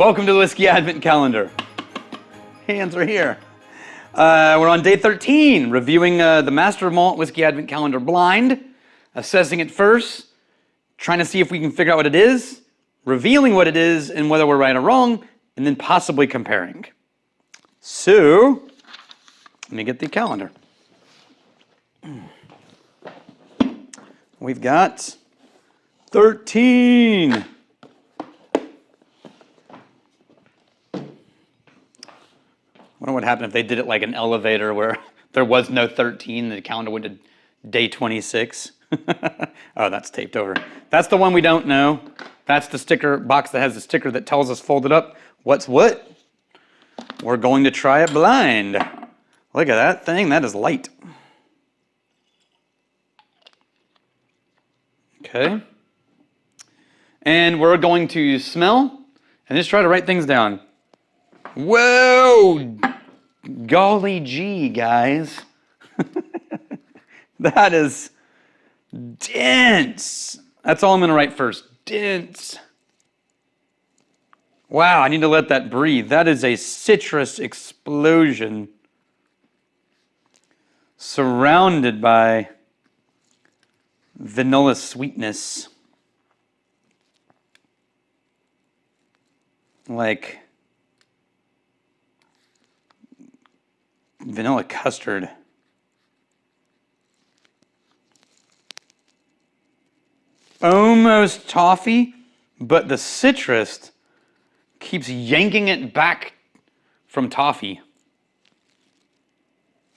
Welcome to the Whiskey Advent Calendar. Hands are here. We're on day 13, reviewing the Master of Malt Whiskey Advent Calendar blind, assessing it first, trying to see if we can figure out what it is, revealing what it is and whether we're right or wrong, and then possibly comparing. So, let me get the calendar. We've got 13. I wonder what happened if they did it like an elevator where there was no 13, the calendar went to day 26. Oh, that's taped over. That's the one we don't know. That's the sticker box that has the sticker that tells us folded up what's what. We're going to try it blind. Look at that thing, that is light. Okay. And we're going to smell and just try to write things down. Whoa! Golly gee, guys. That is dense. That's all I'm going to write first. Dense. Wow, I need to let that breathe. That is a citrus explosion. Surrounded by vanilla sweetness. Like vanilla custard. Almost toffee, but the citrus keeps yanking it back from toffee.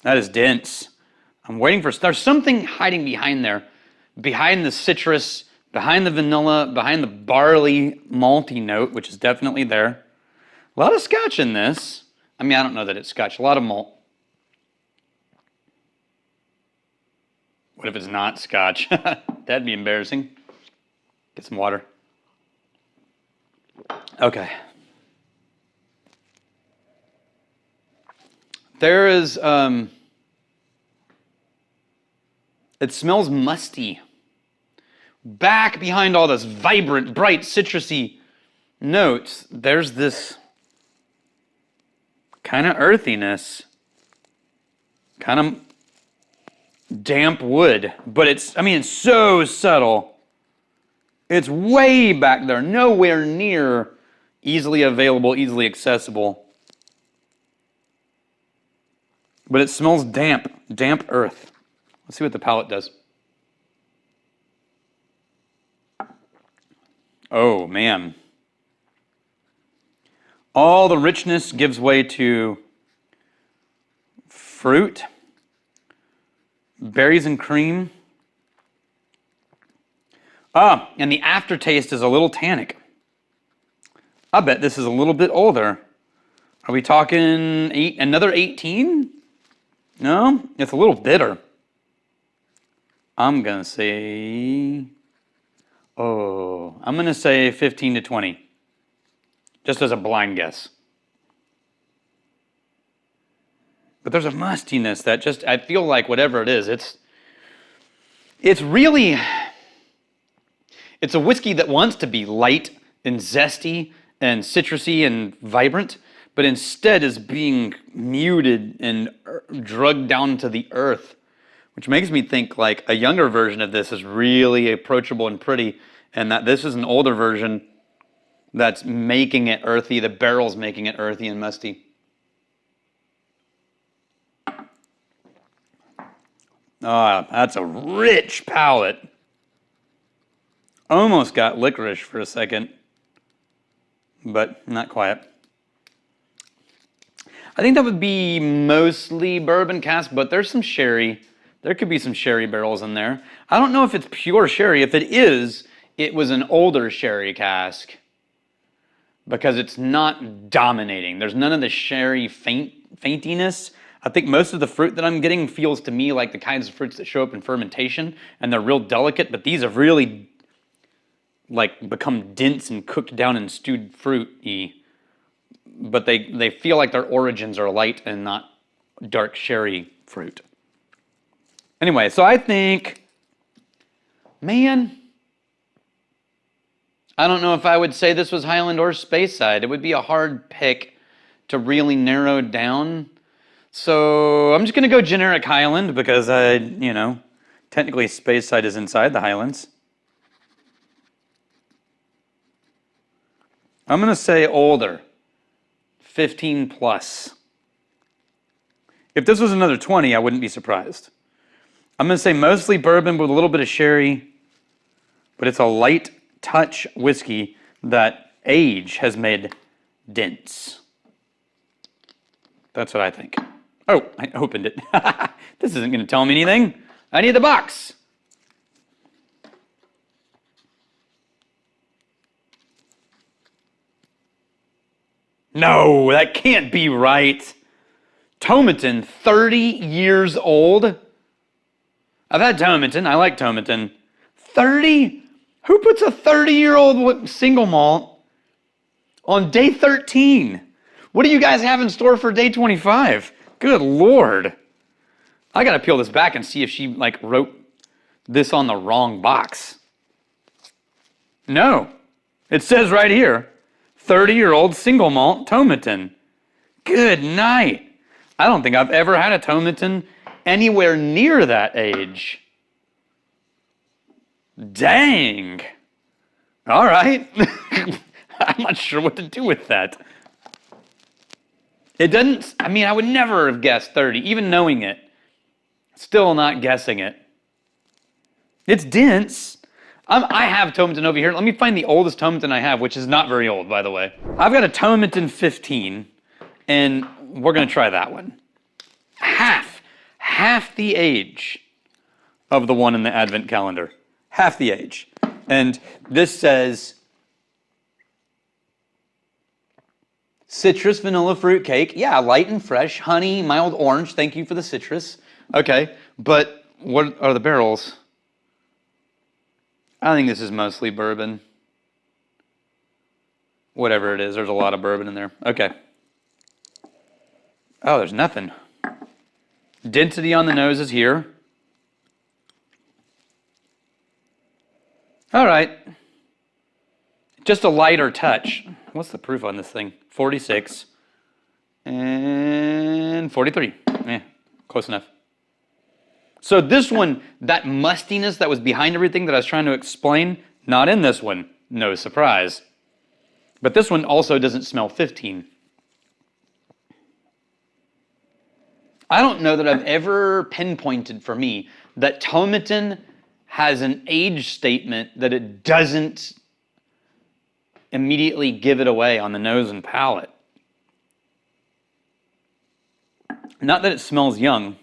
That is dense. I'm waiting for, there's something hiding behind there. Behind the citrus, behind the vanilla, behind the barley malty note, which is definitely there. A lot of scotch in this. I mean, I don't know that it's scotch, a lot of malt. What if it's not scotch? That'd be embarrassing. Get some water. Okay. There is, it smells musty. Back behind all this vibrant, bright, citrusy notes, there's this kind of earthiness. Kind of damp wood, but it's so subtle. It's way back there, nowhere near easily available, easily accessible. But it smells damp earth. Let's see what the palate does. Oh, man. All the richness gives way to fruit. Berries and cream. And the aftertaste is a little tannic. I bet this is a little bit older. Are we talking another 18? No, it's a little bitter. I'm going to say, I'm going to say 15 to 20. Just as a blind guess. But there's a mustiness that just, I feel like whatever it is, it's really, it's a whiskey that wants to be light and zesty and citrusy and vibrant, but instead is being muted and drugged down to the earth, which makes me think like a younger version of this is really approachable and pretty, and that this is an older version that's making it earthy, the barrel's making it earthy and musty. That's a rich palate. Almost got licorice for a second, but not quite. I think that would be mostly bourbon cask, but there's some sherry. There could be some sherry barrels in there. I don't know if it's pure sherry. If it is, it was an older sherry cask because it's not dominating. There's none of the sherry faintiness. I think most of the fruit that I'm getting feels to me like the kinds of fruits that show up in fermentation, and they're real delicate, but these have really like become dense and cooked down in stewed fruit-y. But they feel like their origins are light and not dark sherry fruit. Anyway, so I think, man, I don't know if I would say this was Highland or Speyside. It would be a hard pick to really narrow down. So I'm just going to go generic Highland because technically Speyside is inside the Highlands. I'm going to say older, 15 plus. If this was another 20, I wouldn't be surprised. I'm going to say mostly bourbon with a little bit of sherry, but it's a light touch whiskey that age has made dents. That's what I think. Oh, I opened it. This isn't going to tell me anything. I need the box. No, that can't be right. Tomatin, 30 years old. I've had Tomatin. I like Tomatin. 30? Who puts a 30-year-old single malt on day 13? What do you guys have in store for day 25? Good Lord. I got to peel this back and see if she wrote this on the wrong box. No. It says right here, 30-year-old single malt Tomatin. Good night. I don't think I've ever had a Tomatin anywhere near that age. Dang. All right. I'm not sure what to do with that. It doesn't, I would never have guessed 30, even knowing it. Still not guessing it. It's dense. I have Tomatin over here. Let me find the oldest Tomatin I have, which is not very old, by the way. I've got a Tomatin 15, and we're going to try that one. Half the age of the one in the Advent calendar. Half the age. And this says citrus vanilla fruit cake. Yeah, light and fresh. Honey, mild orange. Thank you for the citrus. Okay, but what are the barrels? I think this is mostly bourbon. Whatever it is, there's a lot of bourbon in there. Okay. Oh, there's nothing. Density on the nose is here. All right. Just a lighter touch. What's the proof on this thing? 46 and 43. Yeah, close enough. So this one, that mustiness that was behind everything that I was trying to explain, not in this one. No surprise. But this one also doesn't smell 15. I don't know that I've ever pinpointed for me that Tomatin has an age statement that it doesn't immediately give it away on the nose and palate. Not that it smells young.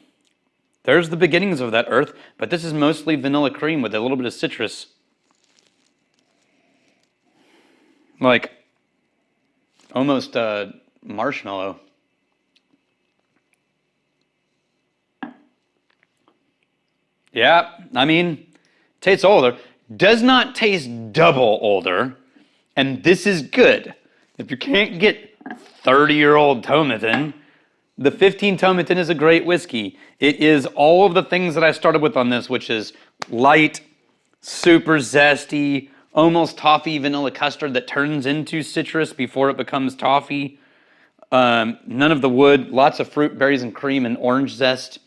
There's the beginnings of that earth, but this is mostly vanilla cream with a little bit of citrus. Like almost marshmallow. Yeah, tastes older. Does not taste double older, and this is good. If you can't get 30-year-old Tomatin, the 15 Tomatin is a great whiskey. It is all of the things that I started with on this, which is light, super zesty, almost toffee vanilla custard that turns into citrus before it becomes toffee. None of the wood, lots of fruit, berries, and cream, and orange zest.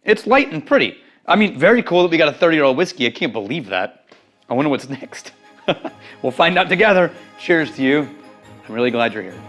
It's light and pretty. Very cool that we got a 30-year-old whiskey. I can't believe that. I wonder what's next. We'll find out together. Cheers to you. I'm really glad you're here.